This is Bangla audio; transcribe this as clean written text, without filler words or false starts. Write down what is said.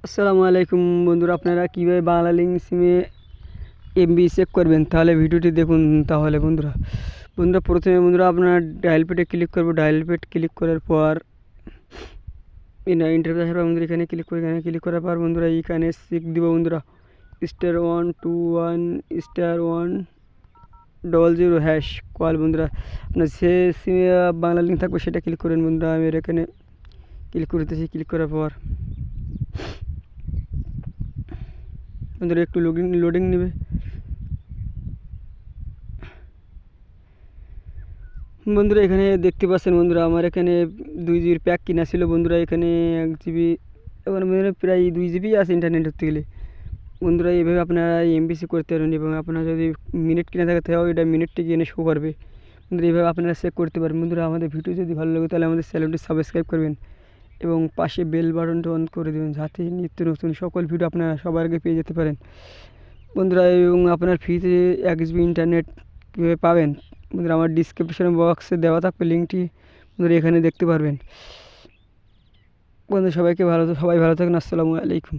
আসসালামু আলাইকুম বন্ধুরা, আপনারা কীভাবে বাংলা লিঙ্ক সিমে এমবি চেক করবেন তাহলে ভিডিওটি দেখুন। তাহলে বন্ধুরা প্রথমে আপনার ডায়াল পেডে ক্লিক করবো। ডায়াল পেড ক্লিক করার পর ইন্টারভিউ আসার পর এখানে ক্লিক করে এখানে ক্লিক করার পর বন্ধুরা এখানে চেক দিব। বন্ধুরা *121*100# কল। বন্ধুরা আপনার যে সিমে বাংলা লিঙ্ক থাকবে সেটা ক্লিক করেন। বন্ধুরা আমি এখানে ক্লিক করতেছি। ক্লিক করার পর বন্ধুরা একটু লোডিং নেবে। বন্ধুরা এখানে দেখতে পাচ্ছেন বন্ধুরা আমার এখানে 2 GB প্যাক কিনা ছিল। বন্ধুরা এখানে 1 GB এখন প্রায় 2 GB আছে ইন্টারনেট ধরতে গেলে। বন্ধুরা এইভাবে আপনারা এমবিসি করতে পারেন এবং আপনারা যদি মিনিট কিনা থাকে তাহলে এটা মিনিটটি কিনে শো করবে। বন্ধুরা এইভাবে আপনারা চেক করতে পারেন। বন্ধুরা আমাদের ভিডিও যদি ভালো লাগে তাহলে আমাদের চ্যানেলটি সাবস্ক্রাইব করবেন এবং পাশে বেল বাটনটা অন করে দেবেন যাতে নিত্য নতুন সকল ভিডিও আপনারা সবার আগে পেয়ে যেতে পারেন। বন্ধুরা এবং আপনার ফ্রিতে 1 GB ইন্টারনেট কীভাবে পাবেন বন্ধুরা আমার ডিসক্রিপশন বক্সে দেওয়া থাকবে লিঙ্কটি, বন্ধুরা এখানে দেখতে পারবেন। বন্ধু সবাই ভালো থাকুন। আসসালামু আলাইকুম।